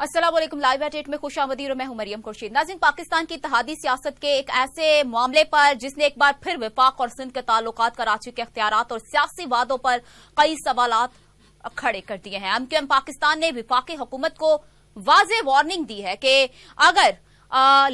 अस्सलाम वालेकुम। Live at 8 में खुश आमदीद और मैं हूं मरियम खुर्शीद। नाज़रीन, पाकिस्तान की इत्तेहादी सियासत के एक ऐसे मामले पर जिसने एक बार फिर विफाक और सिंध के ताल्लुकात, कराची के इख्तियारात और सियासी वादों पर कई सवालात खड़े कर दिए हैं। एमक्यूएम पाकिस्तान ने विफाकी हुकूमत को वाज़ेह वार्निंग दी है कि अगर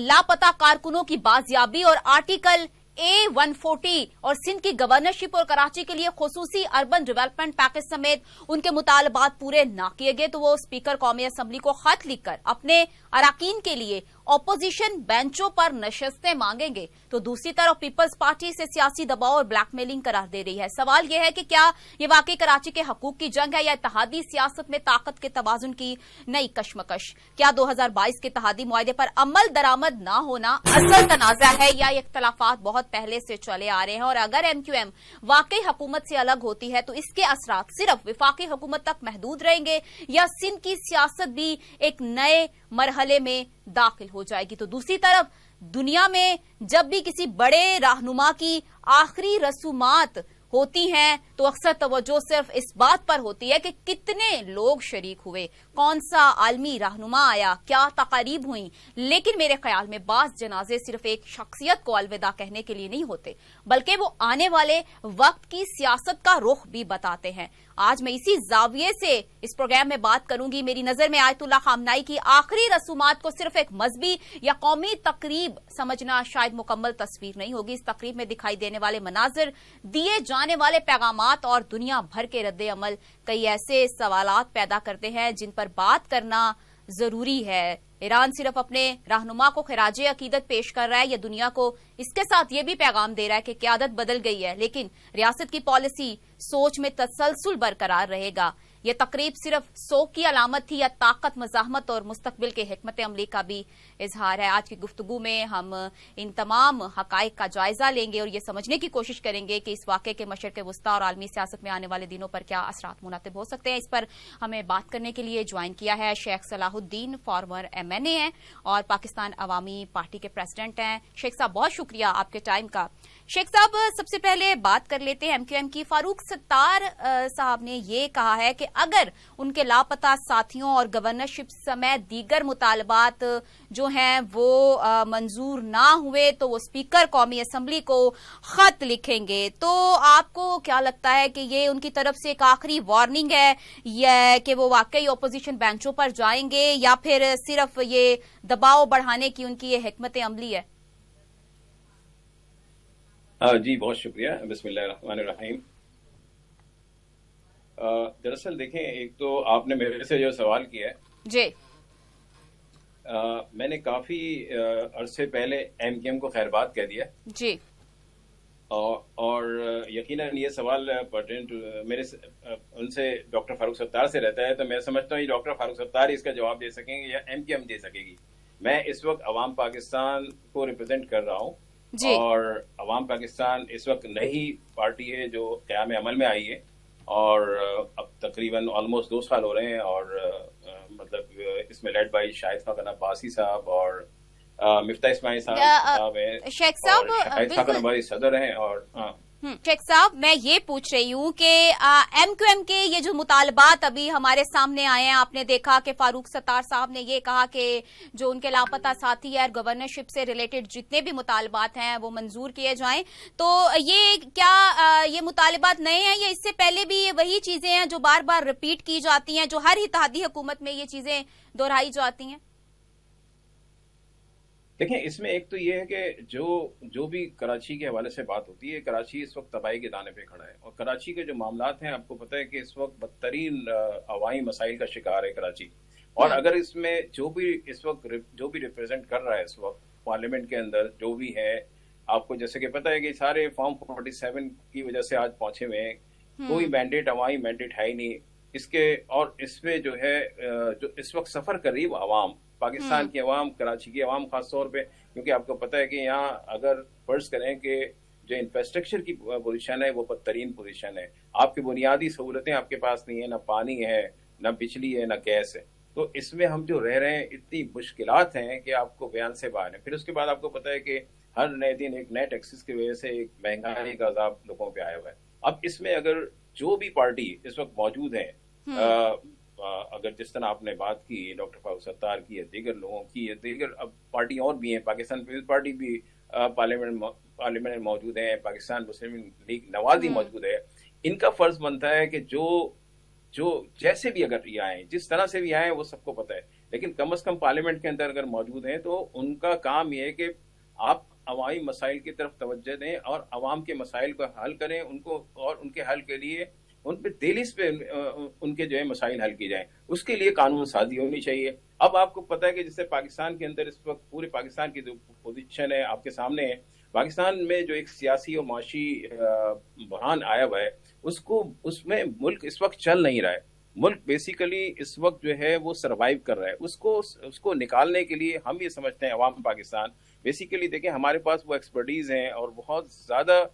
लापता कारकुनों की बाजियाबी और आर्टिकल A140 और सिंध की गवर्नरशिप और कराची के लिए खुसूसी अर्बन डेवलपमेंट पैकेज समेत उनके मुतालबात पूरे ना किए गए तो वो स्पीकर कौमी असम्बली को खत लिखकर अपने अराकीन के लिए ऑपोजिशन बेंचों पर नशस्तें मांगेंगे। तो दूसरी तरफ पीपल्स पार्टी से सियासी दबाव और ब्लैकमेलिंग करार दे रही है। सवाल यह है कि क्या ये वाकई कराची के हकूक की जंग है या इत्तेहादी सियासत में ताकत के तवाजुन की नई कशमकश? क्या 2022 के इत्तेहादी मुआहदे पर अमल दरामद ना होना असल तनाज़ा है या ये इख्तलाफात बहुत पहले से चले आ रहे हैं? और अगर एमक्यूएम वाकई हुकूमत से अलग होती है तो इसके असरात सिर्फ विफाकी हुकूमत तक महदूद रहेंगे या सिंध की सियासत भी एक नए मरहले में दाखिल हो जाएगी? तो दूसरी तरफ दुनिया में जब भी किसी बड़े रहनुमा की आखिरी रसूमात होती हैं तो अक्सर तवज्जो सिर्फ इस बात पर होती है कि कितने लोग शरीक हुए, कौन सा आलमी रहनुमा आया, क्या तकारीब हुई। लेकिन मेरे ख्याल में बाज़ जनाजे सिर्फ एक शख्सियत को अलविदा कहने के लिए नहीं होते, बल्कि वो आने वाले वक्त की सियासत का रुख भी बताते हैं। आज मैं इसी जाविये से इस प्रोग्राम में बात करूंगी। मेरी नजर में आयतुल्लाह खामनाई की आखिरी रसूमात को सिर्फ एक मजहबी या कौमी तकरीब समझना शायद मुकम्मल तस्वीर नहीं होगी। इस तकरीब में दिखाई देने वाले मनाजिर, दिए जाने वाले पैगामात और दुनिया भर के रद्द अमल कई ऐसे सवालात पैदा करते हैं जिन पर बात करना जरूरी है। ईरान सिर्फ अपने रहनुमा को खिराजे अकीदत पेश कर रहा है या दुनिया को इसके साथ ये भी पैगाम दे रहा है कि क़यादत बदल गई है, लेकिन रियासत की पॉलिसी सोच में तसलसल बरकरार रहेगा? ये तकरीब सिर्फ शौक की अलामत थी या ताकत, मज़ाहमत और मुस्तकबिल के हिकमत अमली का भी इजहार है? आज की गुफ्तगू में हम इन तमाम हकाइक का जायजा लेंगे और ये समझने की कोशिश करेंगे कि इस वाक़े के मशरक़ वस्ता और आलमी सियासत में आने वाले दिनों पर क्या असरात मुनातिब हो सकते हैं। इस पर हमें बात करने के लिए ज्वाइन किया है शेख सलाहुद्दीन, फॉर्मर MNA हैं और पाकिस्तान अवामी पार्टी के प्रेसिडेंट हैं। शेख साहब, बहुत शुक्रिया आपके टाइम का। शेख साहब, सबसे पहले बात कर लेते हैं एमक्यूएम की। फारूक सत्तार साहब ने ये कहा है कि अगर उनके लापता साथियों और गवर्नरशिप समेत दीगर मुतालबात जो हैं वो मंजूर ना हुए तो वो स्पीकर कौमी असम्बली को खत लिखेंगे। तो आपको क्या लगता है कि ये उनकी तरफ से एक आखिरी वार्निंग है या कि वो वाकई अपोजिशन बेंचों पर जाएंगे या फिर सिर्फ ये दबाव बढ़ाने की उनकी ये हिकमत अमली है? जी, बहुत शुक्रिया। बिस्मिल्लाहिर्रहमानिर्रहीम। दरअसल देखें, एक तो आपने मेरे से जो सवाल किया है जी, मैंने काफी अरसे पहले एमक्यूएम को खैरबाद कह दिया जी, और यकीनन ये सवाल पर्टेंट मेरे उनसे डॉक्टर फारूक सत्तार से रहता है, तो मैं समझता हूँ डॉक्टर फारूक सत्तार ही इसका जवाब दे सकेंगे या एमक्यूएम दे सकेगी। मैं इस वक्त अवाम पाकिस्तान को रिप्रेजेंट कर रहा हूँ और अवाम पाकिस्तान इस वक्त नई पार्टी है जो क़याम अमल में आई है और अब तकरीबन ऑलमोस्ट 2 साल हो रहे हैं और मतलब इसमें लेड बाई शाहिद खान अब्बासी साहब और मिफ्ता इस्माइल साहब हैं, शेख साहब हमारी सदर हैं। और शेख साहब, मैं ये पूछ रही हूँ कि एमक्यूएम के ये जो मुतालबात अभी हमारे सामने आए हैं, आपने देखा कि फारूक सत्तार साहब ने ये कहा कि जो उनके लापता साथी है गवर्नरशिप से रिलेटेड जितने भी मुतालबात हैं वो मंजूर किए जाएं। तो ये क्या ये मुतालबात नए हैं या इससे पहले भी ये वही चीजें हैं जो बार बार रिपीट की जाती हैं, जो हर इत्तेहादी हुकूमत में ये चीजें दोहराई जाती हैं? देखें, इसमें एक तो ये है कि जो भी कराची के हवाले से बात होती है, कराची इस वक्त तबाही के दाने पे खड़ा है और कराची के जो मामलात हैं, आपको पता है कि इस वक्त बदतरीन अवामी मसाइल का शिकार है कराची। और अगर इसमें जो भी इस वक्त जो भी रिप्रेजेंट कर रहा है इस वक्त पार्लियामेंट के अंदर जो भी है, आपको जैसे कि पता है कि सारे फॉर्म 47 की वजह से आज पहुंचे हुए हैं, कोई मैंडेट अवामी मैंडेट है ही नहीं इसके। और इसमें जो है जो इस वक्त सफर कर रही है वो अवाम, पाकिस्तान की अवाम, कराची की अवाम खास तौर पे, क्योंकि आपको पता है कि यहाँ अगर फर्ज करें कि जो इंफ्रास्ट्रक्चर की पोजीशन है वो बदतरीन पोजीशन है, आपकी बुनियादी सहूलतें आपके पास नहीं है, ना पानी है, ना बिजली है, ना गैस है। तो इसमें हम जो रह रहे हैं इतनी मुश्किलात हैं कि आपको बयान से बाहर है। फिर उसके बाद आपको पता है कि हर नए दिन एक नए टैक्सेस की वजह से एक महंगाई का अजाब लोगों पे आया हुआ है। अब इसमें अगर जो भी पार्टी इस वक्त मौजूद है अगर जिस तरह आपने बात की डॉक्टर फारूक सत्तार की या दीगर लोगों की या दीगर अब पार्टी और भी हैं, पाकिस्तान पीपल्स पार्टी भी पार्लियामेंट में मौजूद है, पाकिस्तान मुस्लिम लीग नवाज भी मौजूद है, इनका फर्ज बनता है कि जो जो जैसे भी अगर ये आए, जिस तरह से भी आए, वो सबको पता है, लेकिन कम से कम पार्लियामेंट के अंदर अगर मौजूद हैं तो उनका काम ये है कि आप अवामी मसाइल की तरफ तवज्जो दें और अवाम के मसाइल को हल करें, उनको और उनके हल के लिए उन पे तेलिस पे उनके जो है मसाइल हल की जाएं, उसके लिए कानून साजी होनी चाहिए। अब आपको पता है कि जैसे पाकिस्तान के अंदर इस वक्त पूरे पाकिस्तान की जो पोजीशन है आपके सामने है, पाकिस्तान में जो एक सियासी और माशी बहरान आया हुआ है, उसमें मुल्क इस वक्त चल नहीं रहा है। मुल्क बेसिकली इस वक्त जो है वो सरवाइव कर रहा है। उसको निकालने के लिए हम ये समझते हैं अवाम पाकिस्तान, बेसिकली देखें हमारे पास वो एक्सपर्टीज हैं और बहुत ज़्यादा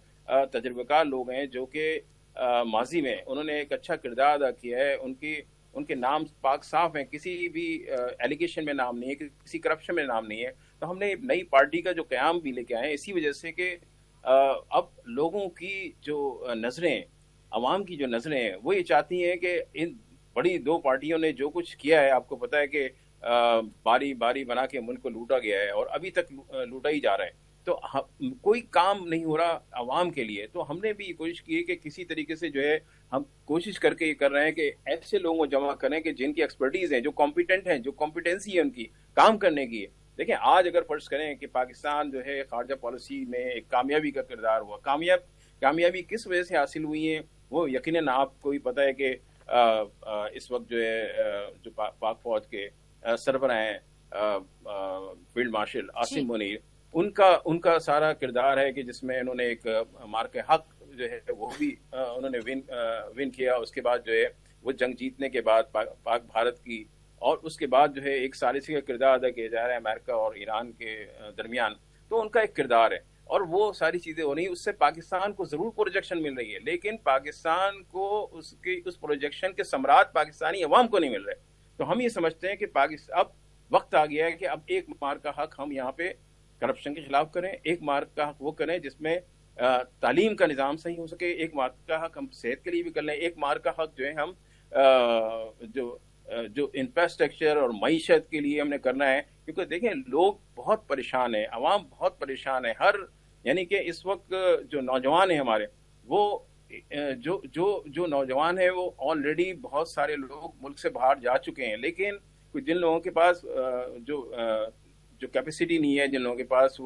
तजर्बेकार लोग हैं जो कि माजी में उन्होंने एक अच्छा किरदार अदा किया है। उनके नाम पाक साफ हैं, किसी भी एलिगेशन में नाम नहीं है, किसी करप्शन में नाम नहीं है। तो हमने नई पार्टी का जो क़याम भी लेके आए हैं इसी वजह से कि अब लोगों की जो नज़रें, अवाम की जो नज़रें हैं, वो ये चाहती हैं कि इन बड़ी दो पार्टियों ने जो कुछ किया है, आपको पता है कि बारी बारी बना के मुल्क को लूटा गया है और अभी तक लूटा ही जा रहा है। तो कोई काम नहीं हो रहा अवाम के लिए। तो हमने भी कोशिश की है कि किसी तरीके से जो है हम कोशिश करके ये कर रहे हैं कि ऐसे लोगों को जमा करें कि जिनकी एक्सपर्टीज है, जो कॉम्पिटेंट हैं, जो कॉम्पिटेंसी है उनकी काम करने की। देखें आज अगर फर्ज करें कि पाकिस्तान जो है खारजा पॉलिसी में एक कामयाबी का किरदार हुआ, कामयाबी किस वजह से हासिल हुई है वो यकीनन आपको ही पता है कि इस वक्त जो है जो पाक फौज के सरबराह हैं फील्ड मार्शल आसिम मुनीर, उनका सारा किरदार है कि जिसमें उन्होंने एक मार्क हक जो है वो भी उन्होंने विन किया। उसके बाद जो है वो जंग जीतने के बाद पाक भारत की, और उसके बाद जो है एक सालिसी का किरदार अदा किया जा रहा है अमेरिका और ईरान के दरमियान। तो उनका एक किरदार है और वो सारी चीज़ें हो रही हैं। उससे पाकिस्तान को ज़रूर प्रोजेक्शन मिल रही है, लेकिन पाकिस्तान को उस प्रोजेक्शन के समरात पाकिस्तानी अवाम को नहीं मिल रहे। तो हम ये समझते हैं कि पाकिस्तान अब वक्त आ गया है कि अब एक मार्क का हक हम यहाँ पे करप्शन के खिलाफ करें, एक मार्क का हक वो करें जिसमें तालीम का निज़ाम सही हो सके, एक मार्क का हक हम सेहत के लिए भी कर लें, एक मार्क का हक जो है हम जो इंफ्रास्ट्रक्चर और मईशत के लिए हमने करना है। क्योंकि देखें लोग बहुत परेशान हैं, अवाम बहुत परेशान है। यानी कि इस वक्त जो नौजवान हैं हमारे, वो जो नौजवान है वो ऑलरेडी बहुत सारे लोग मुल्क से बाहर जा चुके हैं, लेकिन कुछ जिन लोगों के पास जो कैपेसिटी नहीं है, जिन लोगों के पास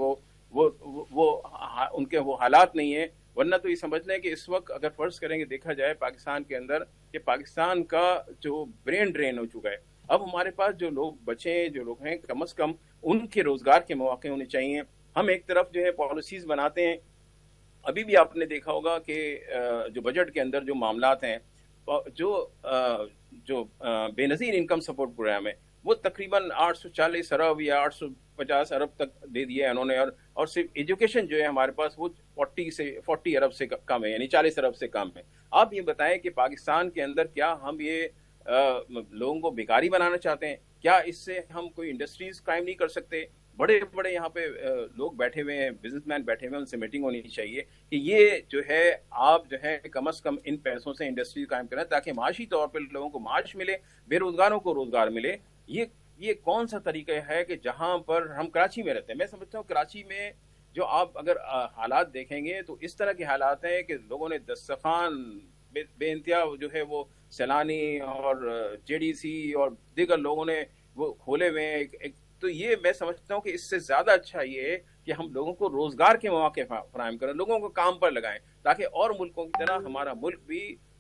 उनके वो हालात नहीं है, वरना तो ये समझ लें कि इस वक्त अगर फर्ज करेंगे देखा जाए पाकिस्तान के अंदर कि पाकिस्तान का जो ब्रेन ड्रेन हो चुका है। अब हमारे पास जो लोग बचे हैं, जो लोग हैं, कम से कम उनके रोजगार के मौके होने चाहिए। हम एक तरफ जो है पॉलिसीज बनाते हैं, अभी भी आपने देखा होगा कि जो बजट के अंदर जो मामलात हैं, जो बेनज़ीर इनकम सपोर्ट प्रोग्राम है, वो तकरीबन 840 अरब या 850 अरब तक दे दिया है उन्होंने, और सिर्फ एजुकेशन जो है हमारे पास वो 40 अरब से कम है, यानी 40 अरब से कम है। आप ये बताएं कि पाकिस्तान के अंदर क्या हम ये लोगों को बेकारी बनाना चाहते हैं? क्या इससे हम कोई इंडस्ट्रीज कायम नहीं कर सकते? बड़े बड़े यहाँ पे लोग बैठे हुए हैं, बिजनेसमैन बैठे हुए हैं, उनसे मीटिंग होनी चाहिए कि ये जो है आप जो है कम से कम इन पैसों से इंडस्ट्री कायम करें ताकि माशी तौर पर लोगों को माश मिले, बेरोजगारों को रोजगार मिले। ये कौन सा तरीका है कि जहां पर हम कराची में रहते हैं? मैं समझता हूँ कराची में जो आप अगर हालात देखेंगे तो इस तरह के हालात हैं कि लोगों ने दस्तरखान बेइंतहा जो है वो सैलानी और जेडीसी और दीगर लोगों ने वो खोले हुए हैं। तो ये मैं समझता हूँ कि इससे ज्यादा अच्छा ये है कि हम लोगों को रोजगार के मौके फराहम करें, लोगों को काम पर लगाएं, ताकि और मुल्कों की तरह हमारा मुल्क भी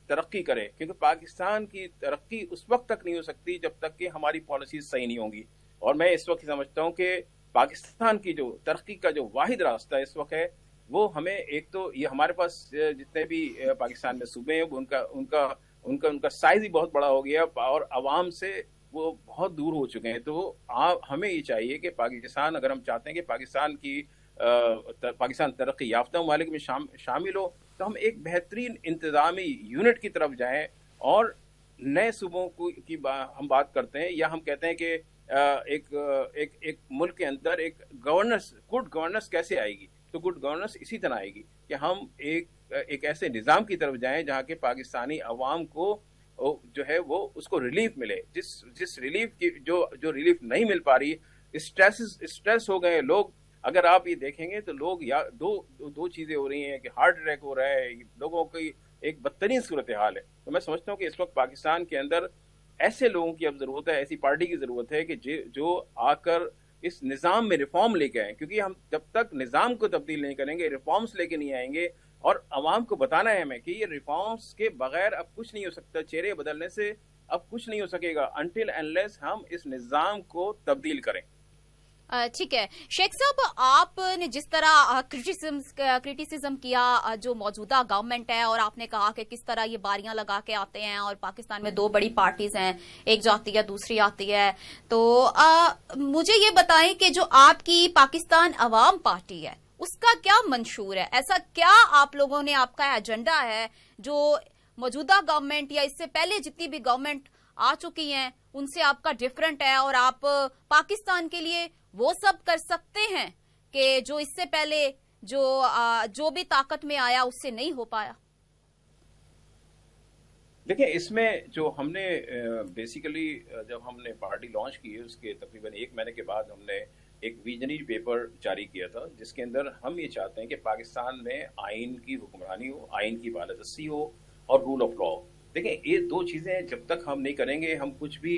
तरक्की करे। क्योंकि पाकिस्तान की तरक्की उस वक्त तक नहीं हो सकती जब तक कि हमारी पॉलिसीज सही नहीं होंगी। और मैं इस वक्त समझता हूँ कि पाकिस्तान की जो तरक्की का जो वाहिद रास्ता इस वक्त है वो हमें, एक तो ये हमारे पास जितने भी पाकिस्तान में सूबे हैं उनका साइज ही बहुत बड़ा हो गया और आवाम से वो बहुत दूर हो चुके हैं। तो हमें ये चाहिए कि पाकिस्तान, अगर हम चाहते हैं कि पाकिस्तान तरक्की याफ्ता ममालिक में शामिल हो, तो हम एक बेहतरीन इंतजामी यूनिट की तरफ जाएं। और नए सूबों की हम बात करते हैं या हम कहते हैं कि एक मुल्क के अंदर एक गुड गवर्नेंस कैसे आएगी? तो गुड गवर्नेंस इसी तरह आएगी कि हम एक ऐसे निज़ाम की तरफ जाएं जहाँ के पाकिस्तानी अवाम को जो है वो उसको रिलीफ मिले। जिस रिलीफ की जो रिलीफ नहीं मिल पा रही, स्ट्रेस हो गए लोग। अगर आप ये देखेंगे तो लोग या दो चीजें हो रही हैं कि हार्ट अटैक हो रहा है, लोगों की एक बदतरीन सूरत हाल है। तो मैं समझता हूँ कि इस वक्त पाकिस्तान के अंदर ऐसे लोगों की अब जरूरत है, ऐसी पार्टी की जरूरत है कि जो आकर इस निज़ाम में रिफॉर्म लेके आए, क्योंकि हम जब तक निज़ाम को तब्दील नहीं करेंगे, रिफॉर्म्स लेके नहीं आएंगे, और आवाम को बताना है हमें कि ये रिफॉर्म्स के बगैर अब कुछ नहीं हो सकता, चेहरे बदलने से अब कुछ नहीं हो सकेगा अनटिल अनलेस हम इस निज़ाम को तब्दील करें। ठीक है शेख साहब, आपने जिस तरह क्रिटिसिज्म किया जो मौजूदा गवर्नमेंट है, और आपने कहा कि किस तरह ये बारियां लगा के आते हैं, और पाकिस्तान में दो बड़ी पार्टीज हैं, एक जाती है दूसरी आती है, तो मुझे ये बताएं कि जो आपकी पाकिस्तान अवाम पार्टी है उसका क्या मंशूर है? ऐसा क्या आप लोगों ने, आपका एजेंडा है जो मौजूदा गवर्नमेंट या इससे पहले जितनी भी गवर्नमेंट आ चुकी हैं उनसे आपका डिफरेंट है, और आप पाकिस्तान के लिए वो सब कर सकते हैं कि जो इससे पहले जो भी ताकत में आया उससे नहीं हो पाया? देखिए, इसमें जो हमने बेसिकली जब हमने पार्टी लॉन्च की है उसके तकरीबन 1 महीने के बाद हमने एक विजनरी पेपर जारी किया था, जिसके अंदर हम ये चाहते हैं कि पाकिस्तान में आइन की हुक्मरानी हो, आइन की बालादस्ती हो और रूल ऑफ लॉ। देखिए, ये 2 चीज़ें जब तक हम नहीं करेंगे हम कुछ भी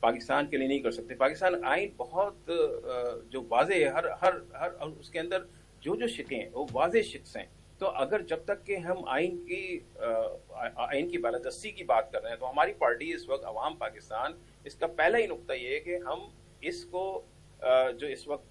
पाकिस्तान के लिए नहीं कर सकते। पाकिस्तान आइन बहुत जो वाज़े है, हर उसके अंदर जो शिकें हैं वो वाज़े शिक्स हैं। तो अगर जब तक कि हम आइन की बालादस्ती की बात कर रहे हैं, तो हमारी पार्टी इस वक्त अवाम पाकिस्तान, इसका पहला ही नुक्ता ये है कि हम इसको जो इस वक्त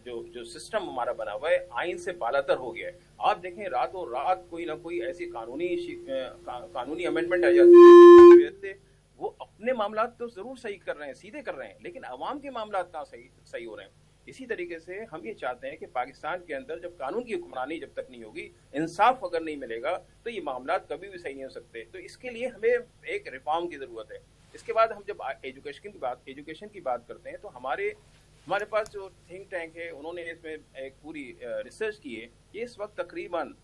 जो सिस्टम हमारा बना हुआ है आइन से बालातर हो गया है। आप देखें, रातों रात कोई ना कोई ऐसी कानूनी अमेंडमेंट आ जाती है, वो अपने मामला तो जरूर सही कर रहे हैं, सीधे कर रहे हैं, लेकिन अवाम के मामला कहाँ सही हो रहे हैं। इसी तरीके से हम ये चाहते हैं कि पाकिस्तान के अंदर जब कानून की हुक्मरानी जब तक नहीं होगी, इंसाफ अगर नहीं मिलेगा, तो ये मामला कभी भी सही नहीं हो सकते। तो इसके लिए हमें एक रिफॉर्म की जरूरत है। इसके बाद हम जब एजुकेशन की बात करते हैं, तो हमारे पास जो थिंक टैंक है उन्होंने इसमें एक पूरी रिसर्च की है कि इस वक्त तकरीबन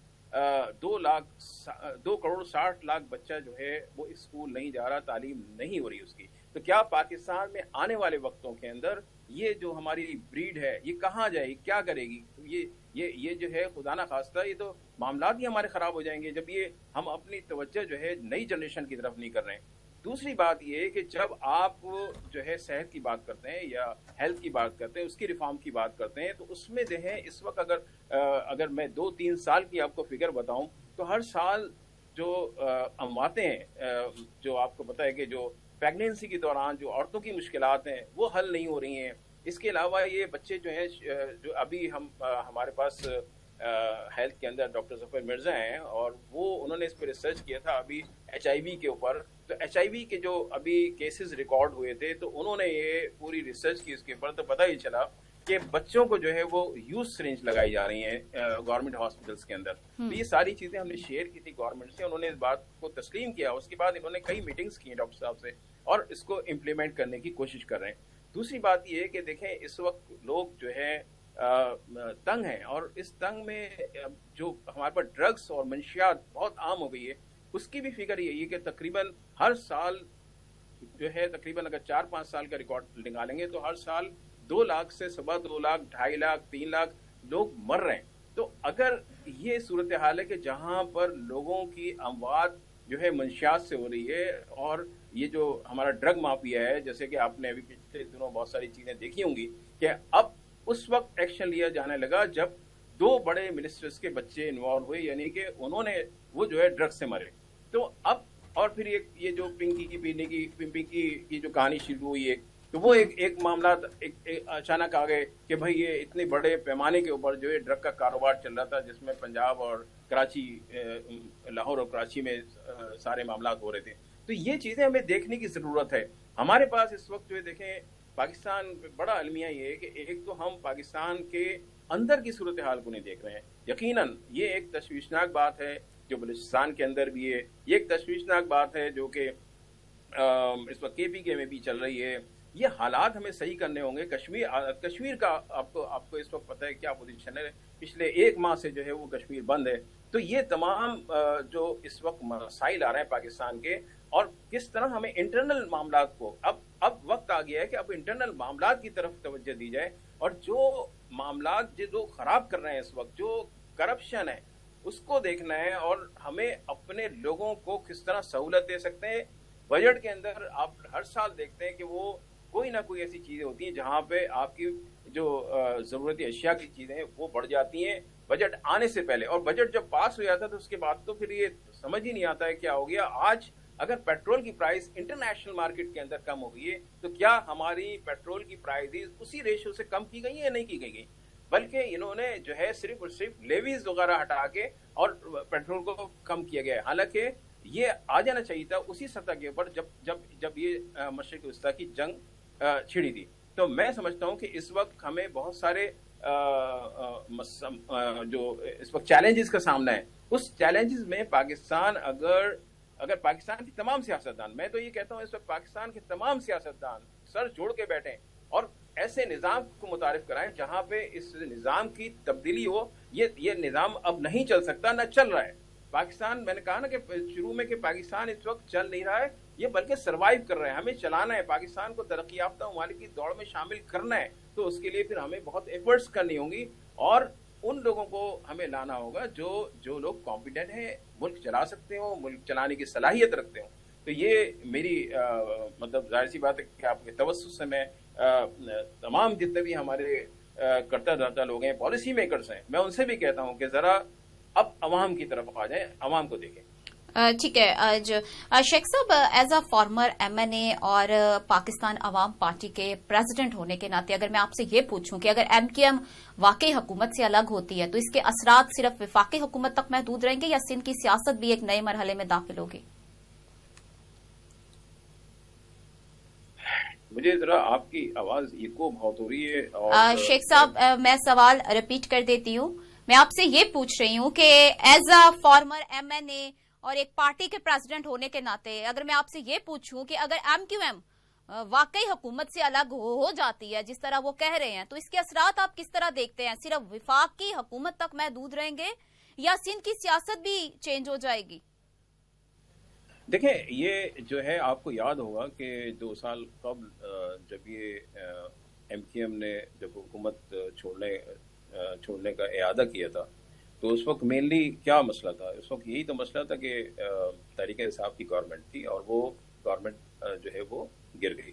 2 करोड़ 60 लाख बच्चा जो है वो स्कूल नहीं जा रहा, तालीम नहीं हो रही उसकी। तो क्या पाकिस्तान में आने वाले वक्तों के अंदर ये जो हमारी ब्रीड है ये कहाँ जाएगी, क्या करेगी? तो ये जो है खुदा ना खास्ता ये तो मामला ही हमारे खराब हो जाएंगे जब ये हम अपनी तवज्जो जो है नई जनरेशन की तरफ नहीं कर रहे हैं। दूसरी बात ये है कि जब आप जो है सेहत की बात करते हैं या हेल्थ की बात करते हैं, उसकी रिफॉर्म की बात करते हैं, तो उसमें जो है इस वक्त अगर मैं 2-3 साल की आपको फिगर बताऊं, तो हर साल जो अमवातें हैं, जो आपको पता है कि जो प्रेगनेंसी के दौरान जो औरतों की मुश्किलात हैं वो हल नहीं हो रही हैं। इसके अलावा ये बच्चे जो हैं, जो अभी हमारे पास हेल्थ के अंदर डॉक्टर जफर मिर्जा हैं, और उन्होंने इस पर रिसर्च किया था अभी HIV के ऊपर। तो HIV के जो अभी केसेस रिकॉर्ड हुए थे, तो उन्होंने ये पूरी रिसर्च की इसके ऊपर, तो पता ही चला कि बच्चों को जो है वो यूज सिरिंज लगाई जा रही हैं गवर्नमेंट हॉस्पिटल्स के अंदर। तो ये सारी चीजें हमने शेयर की थी गवर्नमेंट से, उन्होंने इस बात को तस्लीम किया। उसके बाद इन्होंने कई मीटिंग्स की डॉक्टर साहब से और इसको इम्प्लीमेंट करने की कोशिश कर रहे हैं। दूसरी बात ये है कि देखें, इस वक्त लोग जो है तंग हैं, और इस तंग में जो हमारे पास ड्रग्स और मंशियात बहुत आम हो गई है, उसकी भी फिगर यही है कि तकरीबन हर साल जो है, तकरीबन अगर 4-5 साल का रिकॉर्ड निकालेंगे तो हर साल 2 लाख से सवा 2 लाख, 2.5 लाख, 3 लाख लोग मर रहे हैं। तो अगर ये सूरत हाल है कि जहाँ पर लोगों की अमवात जो है मंशियात से हो रही है, और ये जो हमारा ड्रग माफिया है, जैसे कि आपने अभी पिछले दिनों बहुत सारी चीजें देखी होंगी कि अब उस वक्त एक्शन लिया जाने लगा जब 2 बड़े मिनिस्टर्स के बच्चे इन्वॉल्व हुए, यानी कि उन्होंने वो जो है ड्रग से मरे। तो अब और फिर ये जो पिंकी की जो कहानी शुरू हुई है, तो वो एक मामला एक अचानक आ गए कि भाई ये इतने बड़े पैमाने के ऊपर जो है ड्रग का कारोबार चल रहा था, जिसमें पंजाब और कराची, लाहौर और कराची में सारे मामला हो रहे थे। तो ये चीजें हमें देखने की जरूरत है। हमारे पास इस वक्त जो है देखें, पाकिस्तान में बड़ा अलमिया ये है कि एक तो हम पाकिस्तान के अंदर की सूरत हाल को नहीं देख रहे हैं। यकीनन ये एक तशवीशनाक बात है जो बलूचिस्तान के अंदर भी है, ये एक तशवीशनाक बात है जो कि इस वक्त KPK में भी चल रही है। ये हालात हमें सही करने होंगे। कश्मीर का आपको इस वक्त पता है क्या पोजीशन है, पिछले 1 माह से जो है वो कश्मीर बंद है। तो ये तमाम जो इस वक्त मसाइल आ रहे हैं पाकिस्तान के, اور کس طرح ہمیں انٹرنل معاملات کو اب وقت آ گیا ہے کہ اب انٹرنل معاملات کی طرف توجہ دی جائے، اور جو معاملات جو خراب کر رہے ہیں اس وقت، جو کرپشن ہے، اس کو دیکھنا ہے، اور ہمیں اپنے لوگوں کو کس طرح سہولت دے سکتے ہیں۔ بجٹ کے اندر آپ ہر سال دیکھتے ہیں کہ وہ کوئی نہ کوئی ایسی چیزیں ہوتی ہیں جہاں پہ آپ کی جو ضرورتی اشیاء کی چیزیں ہیں وہ بڑھ جاتی ہیں بجٹ آنے سے پہلے، اور بجٹ جب پاس ہو جاتا ہے تو اس کے بعد تو پھر یہ سمجھ ہی نہیں آتا ہے کیا ہو گیا۔ آج اگر پیٹرول کی پرائس انٹرنیشنل مارکیٹ کے اندر کم ہو گئی ہے تو کیا ہماری پیٹرول کی پرائزز اسی ریشو سے کم کی گئی ہیں یا نہیں کی گئی، بلکہ انہوں نے جو ہے صرف اور صرف لیویز وغیرہ ہٹا کے اور پیٹرول کو کم کیا گیا ہے، حالانکہ یہ آ جانا چاہیے تھا اسی سطح کے اوپر جب یہ مشرق وسطیٰ کی جنگ چھڑی تھی۔ تو میں سمجھتا ہوں کہ اس وقت ہمیں بہت سارے جو اس وقت چیلنجز کا سامنا ہے، اس چیلنجز میں پاکستان اگر پاکستان کی تمام سیاستدان، میں تو یہ کہتا ہوں اس وقت پاکستان کے تمام سیاستدان سر جوڑ کے بیٹھیں اور ایسے نظام کو متعارف کرائیں جہاں پہ اس نظام کی تبدیلی ہو۔ یہ نظام اب نہیں چل سکتا، نہ چل رہا ہے پاکستان۔ میں نے کہا نا کہ شروع میں کہ پاکستان اس وقت چل نہیں رہا ہے، یہ بلکہ سروائیو کر رہے ہیں۔ ہمیں چلانا ہے، پاکستان کو ترقی یافتہ ممالک کی دوڑ میں شامل کرنا ہے، تو اس کے لیے پھر ہمیں بہت ایفرٹس کرنی ہوں گی، اور ان لوگوں کو ہمیں لانا ہوگا جو لوگ کمپیٹنٹ ہیں، ملک چلا سکتے ہوں، ملک چلانے کی صلاحیت رکھتے ہوں۔ تو یہ میری مطلب ظاہر سی بات ہے کہ آپ کے توسط سے میں تمام جتنے بھی ہمارے کرتا دھرتا لوگ ہیں، پالیسی میکرز ہیں، میں ان سے بھی کہتا ہوں کہ ذرا اب عوام کی طرف آ جائیں، عوام کو دیکھیں۔ ٹھیک ہے، آج شیخ صاحب as a former M N A اور پاکستان عوام پارٹی کے پریزیڈنٹ ہونے کے ناطے اگر میں آپ سے یہ پوچھوں کہ اگر ایم کیو ایم واقعی حکومت سے الگ ہوتی ہے تو اس کے اثرات صرف وفاقی حکومت تک محدود رہیں گے یا سندھ کی سیاست بھی ایک نئے مرحلے میں داخل ہوگی؟ مجھے ذرا آپ کی آواز ایکو بہت ہو رہی ہے۔ اور شیخ صاحب میں سوال ریپیٹ کر دیتی ہوں، میں آپ سے یہ پوچھ رہی ہوں کہ as a former M N A اور ایک پارٹی کے پریزیڈنٹ ہونے کے ناطے اگر میں آپ سے یہ پوچھوں کہ اگر ایم کیو ایم واقعی حکومت سے الگ ہو جاتی ہے جس طرح وہ کہہ رہے ہیں تو اس کے اثرات آپ کس طرح دیکھتے ہیں؟ صرف وفاق کی حکومت تک محدود رہیں گے یا سندھ کی سیاست بھی چینج ہو جائے گی؟ دیکھیں، یہ جو ہے آپ کو یاد ہوگا کہ 2 سال قبل جب یہ ایم کیو ایم نے جب حکومت چھوڑنے کا اعادہ کیا تھا تو اس وقت مینلی کیا مسئلہ تھا؟ اس وقت یہی تو مسئلہ تھا کہ تحریک انصاف کی گورنمنٹ تھی اور وہ گورنمنٹ جو ہے وہ گر گئی۔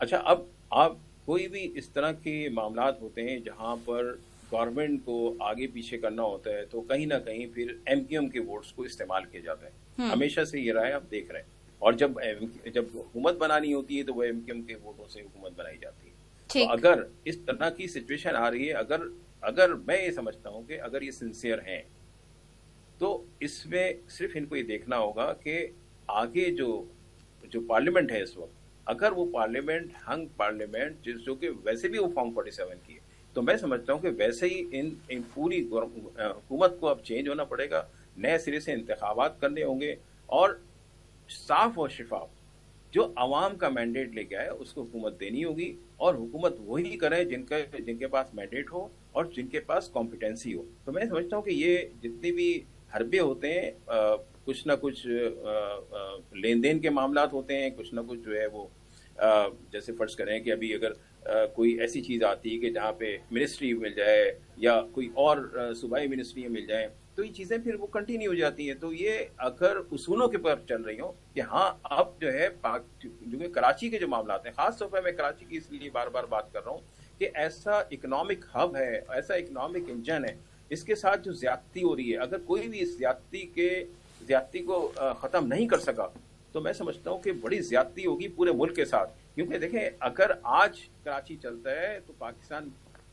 اچھا، اب آپ کوئی بھی اس طرح کے معاملات ہوتے ہیں جہاں پر گورنمنٹ کو آگے پیچھے کرنا ہوتا ہے تو کہیں نہ کہیں پھر ایم کیو ایم کے ووٹس کو استعمال کیا جاتا ہے۔ ہمیشہ سے یہ رہا ہے، آپ دیکھ رہے ہیں، اور جب حکومت بنانی ہوتی ہے تو وہ ایم کیو ایم کے ووٹوں سے حکومت بنائی جاتی ہے۔ تو اگر اس طرح کی سچویشن آ رہی ہے، اگر میں یہ سمجھتا ہوں کہ اگر یہ سنسیئر ہیں تو اس میں صرف ان کو یہ دیکھنا ہوگا کہ آگے جو پارلیمنٹ ہے اس وقت، اگر وہ پارلیمنٹ ہنگ پارلیمنٹ جو کہ ویسے بھی وہ فارم 47 کی ہے، تو میں سمجھتا ہوں کہ ویسے ہی ان پوری حکومت کو اب چینج ہونا پڑے گا، نئے سرے سے انتخابات کرنے ہوں گے، اور صاف اور شفاف جو عوام کا مینڈیٹ لے کے آئے اس کو حکومت دینی ہوگی، اور حکومت وہی کرے جن کے پاس مینڈیٹ ہو اور جن کے پاس کمپیٹنسی ہو۔ تو میں سمجھتا ہوں کہ یہ جتنے بھی حربے ہوتے ہیں، کچھ نہ کچھ لین دین کے معاملات ہوتے ہیں، کچھ نہ کچھ جو ہے وہ جیسے فرض کریں کہ ابھی اگر کوئی ایسی چیز آتی ہے کہ جہاں پہ منسٹری مل جائے یا کوئی اور صوبائی منسٹری مل جائیں تو یہ چیزیں پھر وہ کنٹینیو ہو جاتی ہیں۔ تو یہ اگر اصولوں کے پر چل رہی ہوں کہ ہاں اب جو ہے جو کہ کراچی کے جو معاملات ہیں، خاص طور پر میں کراچی کی اس لیے بار بار بات کر رہا ہوں کہ ایسا اکنامک ہب ہے، ایسا اکنامک انجن ہے، اس کے ساتھ جو زیادتی ہو رہی ہے، اگر کوئی بھی اس زیادتی کو ختم نہیں کر سکا تو میں سمجھتا ہوں کہ بڑی زیادتی ہوگی پورے ملک کے ساتھ۔ کیونکہ دیکھیں، اگر آج کراچی چلتا ہے تو پاکستان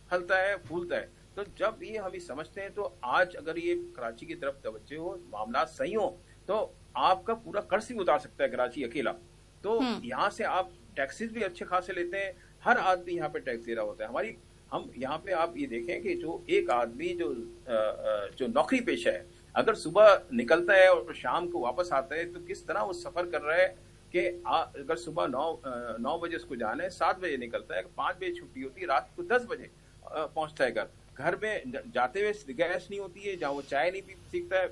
پھلتا ہے، پھولتا ہے۔ تو جب یہ ہم سمجھتے ہیں تو آج اگر یہ کراچی کی طرف توجہ ہو، معاملات صحیح ہوں، تو آپ کا پورا قرض ہی اتار سکتا ہے کراچی اکیلا۔ تو یہاں سے آپ ٹیکسز بھی اچھے خاصے لیتے ہیں، ہر آدمی یہاں پہ ٹیکس دے رہا ہوتا ہے۔ ہم یہاں پہ آپ یہ دیکھیں کہ جو ایک آدمی جو نوکری پیشہ ہے، اگر صبح نکلتا ہے اور شام کو واپس آتا ہے تو کس طرح وہ سفر کر رہا ہے کہ اگر صبح 9 بجے اس کو جانا ہے، 7 بجے نکلتا ہے، 5 بجے چھٹی ہوتی ہے، رات کو 10 بجے پہنچتا ہے گھر میں جاتے ہوئے گیس نہیں ہوتی ہے، جہاں وہ چائے نہیں پی سکتا ہے،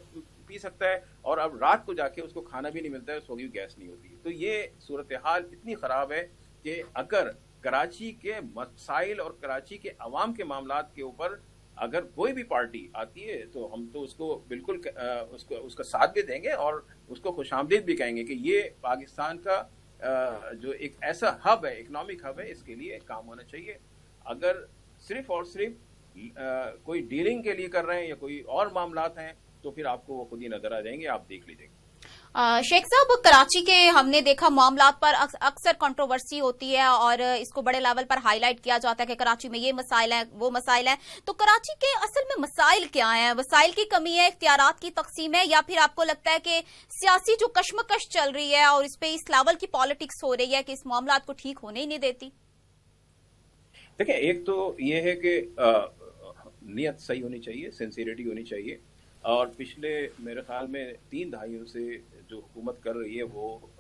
पी सकता है और अब रात को जाके उसको खाना भी नहीं मिलता है, सोगी गैस नहीं होती है। तो ये सूरत हाल इतनी ख़राब है कि अगर कराची के मसाइल और कराची के अवाम के मामलात के ऊपर अगर कोई भी पार्टी आती है तो हम तो उसको बिल्कुल उसका साथ भी देंगे और उसको खुशामदीद भी कहेंगे कि ये पाकिस्तान का जो एक ऐसा हब है, इकोनॉमिक हब है, इसके लिए काम होना चाहिए। अगर सिर्फ और सिर्फ कोई डीलिंग के लिए कर रहे हैं या कोई और मामलात हैं तो फिर आपको वो खुद ही नजर आ जाएंगे, आप देख लीजिएगा। शेख साहब, कराची के हमने देखा मामलात पर अक्सर कंट्रोवर्सी होती है और इसको बड़े लेवल पर हाईलाइट किया जाता है कि कराची में ये मसाइल है, वो मसाइल है। तो कराची के असल में मसाइल क्या हैं? वसाइल की कमी है, इख्तियारात की तकसीम है, या फिर आपको लगता है कि सियासी जो कशमकश चल रही है और इस पे इस लेवल की पॉलिटिक्स हो रही है कि इस मामलात को ठीक होने ही नहीं देती? देखिए, एक तो ये है कि नीयत सही होनी चाहिए, सिंसियरिटी होनी चाहिए, और पिछले मेरे ख्याल में 3 दहाइयों से जो हुकूमत कर रही है वो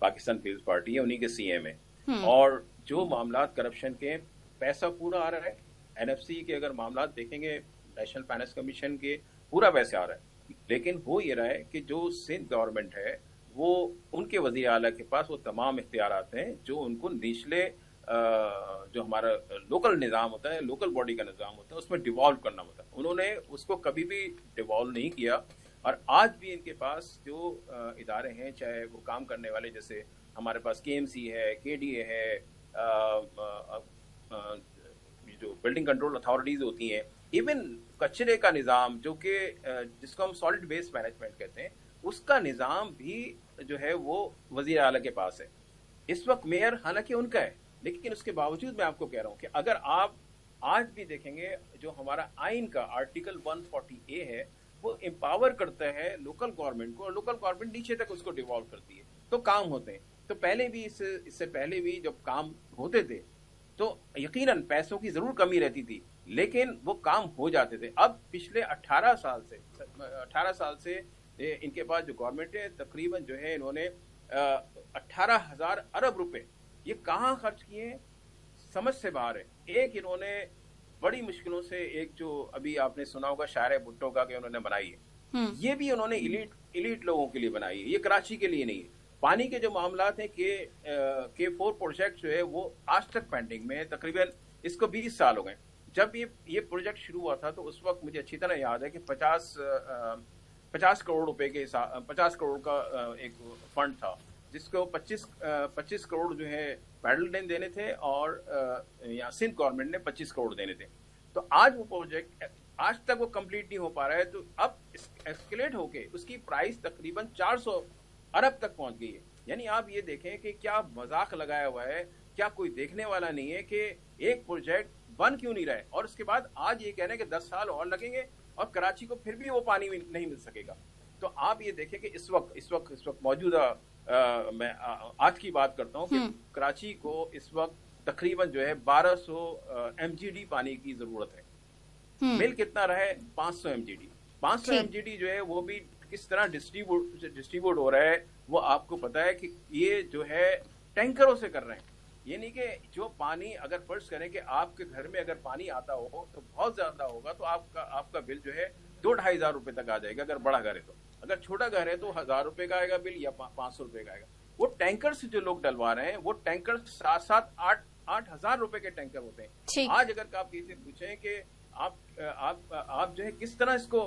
पाकिस्तान पीपल्स पार्टी है, उन्हीं के सीएम है। और जो मामलात करप्शन के, पैसा पूरा आ रहा है। एनएफसी के अगर मामलात देखेंगे, नेशनल फाइनेंस कमीशन के, पूरा पैसा आ रहा है। लेकिन हो ये रहा है कि जो सिंध गवर्नमेंट है वो, उनके वज़ीर आला के पास वो तमाम इख्तियारात हैं जो उनको निचले जो हमारा लोकल निज़ाम होता है, लोकल बॉडी का निज़ाम होता है, उसमें डिवॉल्व करना होता है। उन्होंने उसको कभी भी डिवॉल्व नहीं किया। और आज भी इनके पास जो इदारे हैं, चाहे वो काम करने वाले, जैसे हमारे पास केएमसी है, केडीए है, जो बिल्डिंग कंट्रोल अथॉरिटीज़ होती हैं, इवन कचरे का निज़ाम जो कि जिसको हम सॉलिड वेस्ट मैनेजमेंट कहते हैं, उसका निज़ाम भी जो है वो वज़ीर आला के पास है। इस वक्त मेयर हालांकि उनका है, लेकिन उसके बावजूद मैं आपको कह रहा हूँ कि अगर आप आज भी देखेंगे जो हमारा आइन का आर्टिकल 140A है, वो एम्पावर करता है लोकल गवर्नमेंट को, और लोकल गवर्नमेंट नीचे तक उसको डिवॉल्व करती है, तो काम होते हैं। तो पहले भी इससे पहले भी जब काम होते थे तो यकीनन पैसों की जरूर कमी रहती थी, लेकिन वो काम हो जाते थे। अब पिछले 18 साल से इनके पास जो गवर्नमेंट है, तकरीबन जो है इन्होंने 18,000 अरब रुपए ये कहाँ खर्च किए हैं, समझ से बाहर है। एक इन्होंने बड़ी मुश्किलों से, एक जो अभी आपने सुना होगा शायर भुट्टो का, कि उन्होंने बनाई है, ये भी उन्होंने इलीट लोगों के लिए बनाई है, ये कराची के लिए नहीं है। पानी के जो मामलात हैं के 4 प्रोजेक्ट जो है वो आज तक पेंडिंग में है, तकरीबन इसको 20 साल हो गए। जब ये प्रोजेक्ट शुरू हुआ था तो उस वक्त मुझे अच्छी तरह याद है कि 50 करोड़ रुपए के 50 करोड़ का एक फंड था, जिसको 25 करोड़ जो है फेडरल ने देने थे और यहाँ सिंध गवर्नमेंट ने 25 करोड़ देने थे। तो आज वो प्रोजेक्ट आज तक वो कंप्लीट नहीं हो पा रहा है। तो अब एस्केलेट होके उसकी प्राइस तकरीबन 400 अरब तक पहुंच गई है। यानी आप ये देखें कि क्या मजाक लगाया हुआ है, क्या कोई देखने वाला नहीं है कि एक प्रोजेक्ट बन क्यों नहीं रहा है। और उसके बाद आज ये कह रहे हैं कि 10 साल और लगेंगे और कराची को फिर भी वो पानी नहीं मिल सकेगा। तो आप ये देखें कि इस वक्त मौजूदा मैं आज की बात करता हूँ कि कराची को इस वक्त तकरीबन जो है 1200 MGD पानी की जरूरत है। मिल कितना रहे? 500 MGD। 500 MGD जो है वो भी किस तरह डिस्ट्रीब्यूट हो रहा है वो आपको पता है कि ये जो है टैंकरों से कर रहे हैं। ये नहीं कि जो पानी, अगर फर्ज करें कि आपके घर में अगर पानी आता हो तो बहुत ज्यादा होगा तो आपका बिल जो है 2-2.5 हजार रुपए तक आ जाएगा अगर बड़ा घर है तो। अगर छोटा घर है तो 1000 रुपए का आएगा बिल या 500 रुपए का आएगा। वो टैंकर से जो लोग डलवा रहे हैं वो टैंकर 7-8 हजार रुपए के टैंकर होते हैं। आज अगर आप किसी से पूछें कि आप जो है किस तरह इसको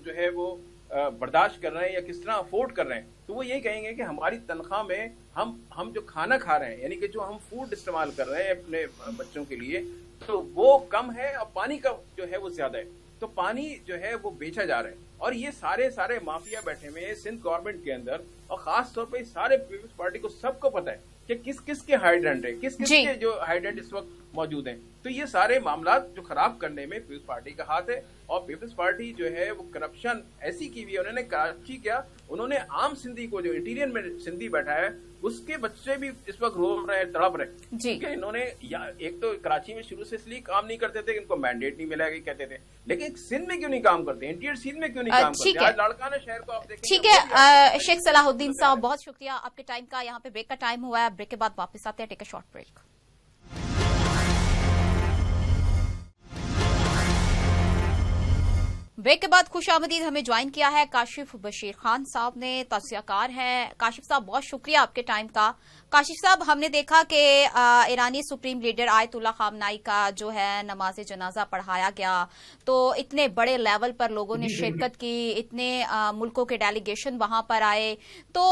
जो है वो बर्दाश्त कर रहे हैं या किस तरह अफोर्ड कर रहे हैं, तो वो यही कहेंगे कि हमारी तनख्वाह में हम जो खाना खा रहे हैं, यानी कि जो हम फूड इस्तेमाल कर रहे हैं अपने बच्चों के लिए, तो वो कम है और पानी का जो है वो ज्यादा है। तो पानी जो है वो बेचा जा रहा है और ये सारे माफिया बैठे हुए हैं सिंध गवर्नमेंट के अंदर, और खास तौर पे सारे पीपल्स पार्टी को सबको पता है कि किस के हाइडेंट है, किस के जो हाइडेंट इस वक्त मौजूद हैं। तो ये सारे मामला जो खराब करने में पीपल्स पार्टी का हाथ है। और पीपल्स पार्टी जो है वो करप्शन ऐसी की हुई है, उन्होंने कराची क्या, उन्होंने आम सिंधी को, जो इंटीरियर में सिंधी बैठा है उसके बच्चे भी इस वक्त रो रहे हैं, तड़प रहे जी। कि इन्होंने एक तो कराची में शुरू से इसलिए काम नहीं करते थे, इनको मैंडेट नहीं मिला कहते थे, लेकिन सिंध में क्यों नहीं काम करते, इंटीरियर सिंध में क्यों नहीं काम करते। आज लाड़काना शहर को आप देखें। ठीक है शेख सलाहुद्दीन साहब, बहुत शुक्रिया आपके टाइम का। यहाँ पे ब्रेक का टाइम हुआ है, ब्रेक के बाद वापस आते हैं। Take a short break. Break के बाद खुश आमदीद हमें ज्वाइन किया है काशिफ बशीर खान साहब ने, तौसियाकार हैं। काशिफ साहब बहुत शुक्रिया आपके टाइम का। काशिफ साहब, हमने देखा कि ईरानी सुप्रीम लीडर आयतुल्ला खामनाई का जो है नमाज जनाजा पढ़ाया गया, तो इतने बड़े लेवल पर लोगों ने शिरकत की, इतने मुल्कों के डेलीगेशन वहां पर आए, तो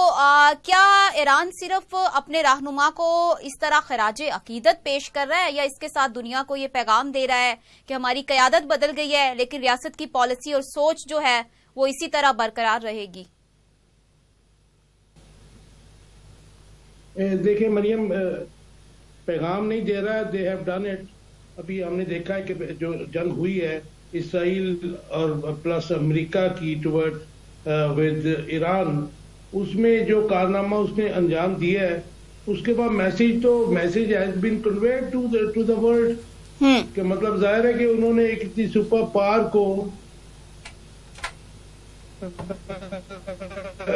क्या ईरान सिर्फ अपने रहनुमा को इस तरह खराज अकीदत पेश कर रहा है, या इसके साथ दुनिया को ये पैगाम दे रहा है कि हमारी क़यादत बदल गई है लेकिन रियासत की पॉलिसी और सोच जो है वो इसी तरह बरकरार रहेगी? देखिए मरियम, पैगाम नहीं दे रहा है, दे हैव डन इट। अभी हमने देखा है कि जो जंग हुई है इसराइल और प्लस अमेरिका की टुवर्ड विद ईरान, उसमें जो कारनामा उसने अंजाम दिया है, उसके बाद message has been conveyed to the world. कि मतलब जाहिर है कि उन्होंने एक इतनी सुपर पावर को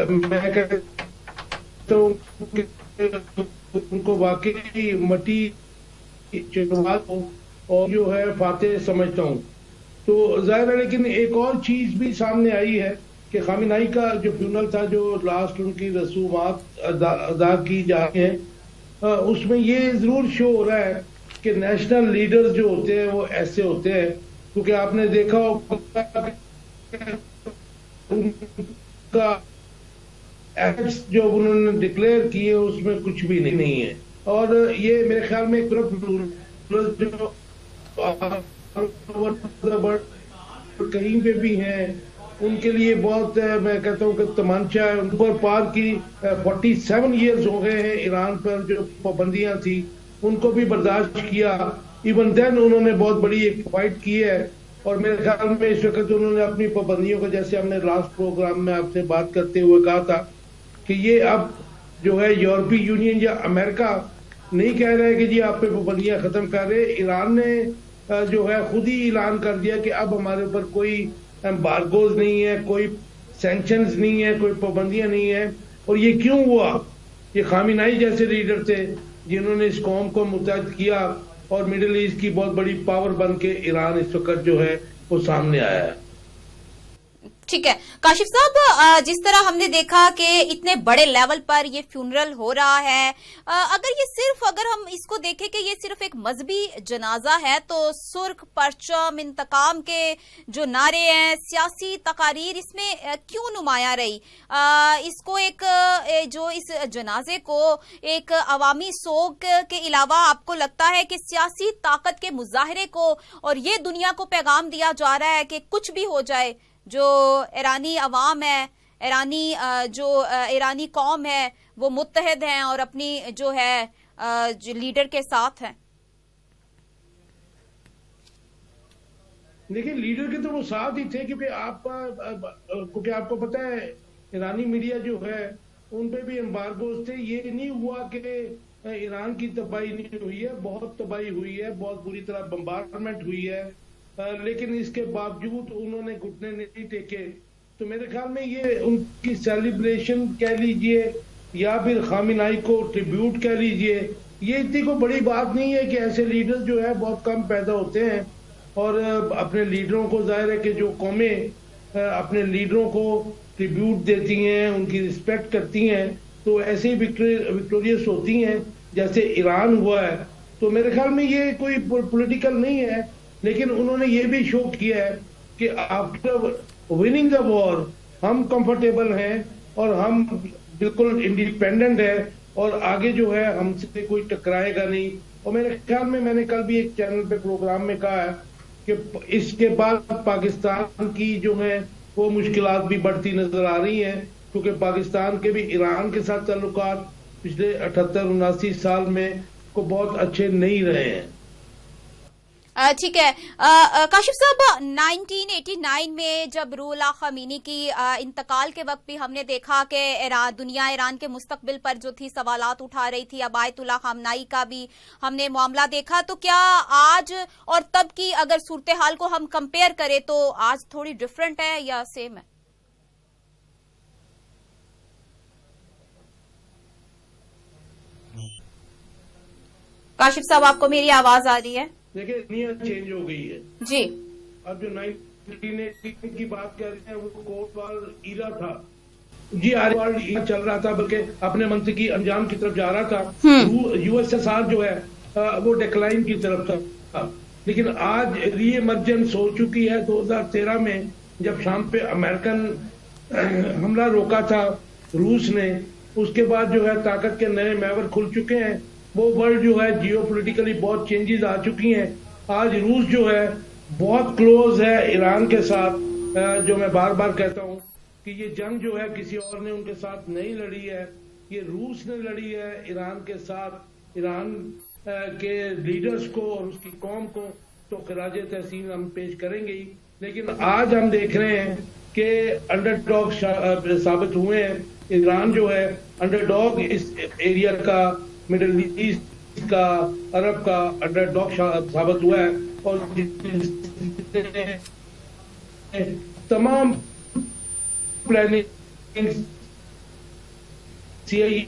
मैं कहता हूँ उनको वाकई मटी और जो है फातेह समझता हूँ। तो जाहिर है, लेकिन एक और चीज भी सामने आई है कि खामिनाई का जो फ्यूनरल था, जो लास्ट उनकी रसूमात अदा की जा रही है, उसमें ये जरूर शो हो रहा है कि नेशनल लीडर्स जो होते हैं वो ऐसे होते हैं, क्योंकि आपने देखा होगा उनका एक्ट्स जो उन्होंने डिक्लेयर किए उसमें कुछ भी नहीं है। और ये मेरे ख्याल में जो कहीं पे भी हैं उनके लिए बहुत, मैं कहता हूँ कि तमंचा है। उन पर पार की 47 ईयर्स हो गए हैं ईरान पर जो पाबंदियां थी उनको भी बर्दाश्त किया। इवन देन उन्होंने बहुत बड़ी एक फाइट की है, और मेरे ख्याल में इस वक्त उन्होंने अपनी पाबंदियों को, जैसे हमने लास्ट प्रोग्राम में आपसे बात करते हुए कहा था कि ये अब जो है यूरोपीय यूनियन या अमेरिका नहीं कह रहे कि जी आप पे पाबंदियां खत्म कर रहे। ईरान ने जो है खुद ही ऐलान कर दिया कि अब हमारे ऊपर कोई एम्बार्गोज नहीं है, कोई सैंक्शंस नहीं है, कोई पाबंदियां नहीं है। और ये क्यों हुआ? ये खामिनाई जैसे लीडर थे जिन्होंने इस कौम को मुत्तहद किया, और मिडिल ईस्ट की बहुत बड़ी पावर बन के ईरान इस वक्त जो है वो सामने आया है। ठीक है काशिफ साहब, जिस तरह हमने देखा कि इतने बड़े लेवल पर ये फ्यूनरल हो रहा है, अगर हम इसको देखें कि ये सिर्फ एक मजहबी जनाजा है, तो सुर्ख, परचम, इंतकाम के जो नारे हैं, सियासी तकारीर इसमें क्यों नुमायां रही? इसको जो इस जनाजे को एक अवामी सोग के अलावा आपको लगता है कि सियासी ताकत के मुजाहरे को और ये दुनिया को पैगाम दिया जा रहा है कि कुछ भी हो जाए, जो ईरानी अवाम है, ईरानी कौम है, वो मुत्तहद हैं और अपनी जो है जो लीडर के साथ हैं? देखिए, लीडर के तो वो साथ ही थे, क्योंकि आपको पता है ईरानी मीडिया जो है उन पे भी एम्बार्गोज थे। ये नहीं हुआ कि ईरान की तबाही नहीं हुई है, बहुत तबाही हुई है, बहुत बुरी तरह बम्बार्डमेंट हुई है, लेकिन इसके बावजूद उन्होंने घुटने नहीं टेके। तो मेरे ख्याल में ये उनकी सेलिब्रेशन कह लीजिए या फिर खामिनाई को ट्रिब्यूट कह लीजिए, ये इतनी कोई बड़ी बात नहीं है कि ऐसे लीडर जो है बहुत कम पैदा होते हैं। और अपने लीडरों को, जाहिर है कि जो कौमें अपने लीडरों को ट्रिब्यूट देती हैं, उनकी रिस्पेक्ट करती हैं, तो ऐसे ही विक्टोरियस होती हैं जैसे ईरान हुआ है। तो मेरे ख्याल में ये कोई पॉलिटिकल नहीं है, लेकिन उन्होंने ये भी शो किया है कि आफ्टर विनिंग द वॉर हम कंफर्टेबल हैं और हम बिल्कुल इंडिपेंडेंट है, और आगे जो है हमसे कोई टकराएगा नहीं। और मेरे ख्याल में मैंने कल भी एक चैनल पे प्रोग्राम में कहा है कि इसके बाद पाकिस्तान की जो है वो मुश्किलात भी बढ़ती नजर आ रही हैं, क्योंकि पाकिस्तान के भी ईरान के साथ ताल्लुकात पिछले 78-79 साल में को बहुत अच्छे नहीं रहे हैं। ठीक है काशिफ साहब, 1989 में जब रूहुल्लाह ख़ामेनी की इंतकाल के वक्त भी हमने देखा कि दुनिया ईरान के मुस्तकबिल पर जो थी सवालात उठा रही थी। अब आयतुल्लाह ख़ामनाई का भी हमने मामला देखा। तो क्या आज और तब की अगर सूरत हाल को हम कंपेयर करें तो आज थोड़ी डिफरेंट है या सेम है? काशिफ साहब, आपको मेरी आवाज आ रही है? देखिए, दुनिया चेंज हो गई है जी। अब जो की बात कर रहे हैं, वो कोल्ड वॉर ईरा था जी, वर्ल्ड ईरा चल रहा था, बल्कि अपने मंत्र की अंजाम की तरफ जा रहा था। यूएसएसआर जो है वो डिक्लाइन की तरफ था, लेकिन आज री इमर्जेंस हो चुकी है। 2013 में जब शाम पे अमेरिकन हमला रोका था रूस ने, उसके बाद जो है ताकत के नए महवर खुल चुके हैं। वो वर्ल्ड जो है जियोपॉलिटिकली बहुत चेंजेस आ चुकी हैं। आज रूस जो है बहुत क्लोज है ईरान के साथ। जो मैं बार बार कहता हूं कि ये जंग जो है किसी और ने उनके साथ नहीं लड़ी है, ये रूस ने लड़ी है ईरान के साथ। ईरान के लीडर्स को और उसकी कौम को तो खराज तहसीन हम पेश करेंगे ही, लेकिन आज हम देख रहे हैं कि अंडरडॉग साबित हुए हैं। ईरान जो है अंडरडॉग इस एरिया का, मिडिल ईस्ट का, अरब का अंडरडॉग साबित हुआ है, और तमाम प्लानिंग सीआईए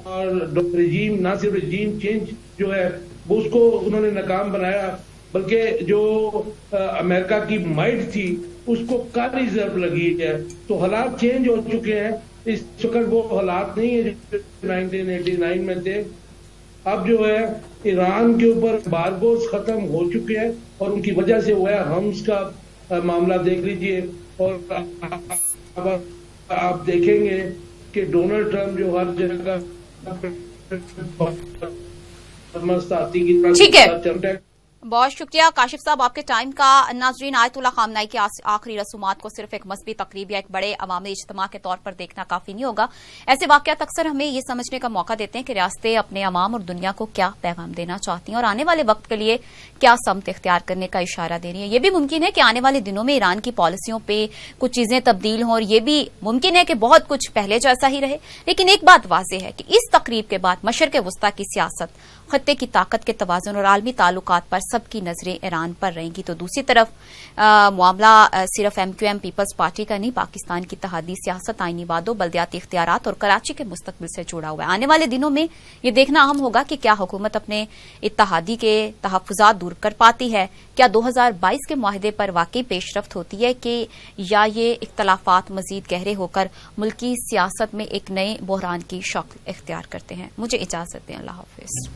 और रजीम, ना सिर्फ रजीम चेंज जो है वो उसको उन्होंने नाकाम बनाया, बल्कि जो अमेरिका की माइट थी उसको कारी जरब लगी है। तो हालात चेंज हो चुके हैं। इस वक्त वो हालात नहीं है जो 1989 में थे। अब जो है ईरान के ऊपर एम्बार्गोस खत्म हो चुके हैं और उनकी वजह से हुआ है हम्स का मामला देख लीजिए। और अब आप देखेंगे कि डोनाल्ड ट्रंप जो हर जगह मस्ताती की तरह। बहुत शुक्रिया काशिफ साहब आपके टाइम का। नाजरीन, आयतुल्ला खामनाई की आखिरी रसूमात को सिर्फ एक मसबी तकरीब या एक बड़े अवामी इज्तिमा के तौर पर देखना काफी नहीं होगा। ऐसे वाकयात अक्सर हमें ये समझने का मौका देते हैं कि रियासतें अपने अवाम और दुनिया को क्या पैगाम देना चाहती हैं और आने वाले वक्त के लिए क्या समत इख्तियार करने का इशारा दे रही है। ये भी मुमकिन है कि आने वाले दिनों में ईरान की पॉलिसियों पर कुछ चीजें तब्दील हों, और ये भी मुमकिन है कि बहुत कुछ पहले जैसा ही रहे। लेकिन एक बात वाज़ेह है कि इस तकरीब के बाद मशरक़ वस्ता की सियासत, खत्ते की ताकत के तवाज़ुन और आलमी ताल्लुकात पर सबकी नजरें ईरान पर रहेंगी। तो दूसरी तरफ मामला सिर्फ MQM पीपल्स पार्टी का नहीं, पाकिस्तान की इत्तेहादी सियासत, आईनी वादों, बल्दियाती इख्तियारात और कराची के मुस्तकबिल से जुड़ा हुआ है। आने वाले दिनों में ये देखना अहम होगा कि क्या हुकूमत अपने इत्तेहादी के तहफ़्फ़ुज़ात दूर कर पाती है, क्या 2022 के मुआहदे पर वाकई पेशरफ्त होती है, कि या ये इख्तलाफात मजीद गहरे होकर मुल्की सियासत में एक नए बहरान की शक्ल इख्तियार करते हैं। मुझे इजाजत दें, अल्लाह हाफिज।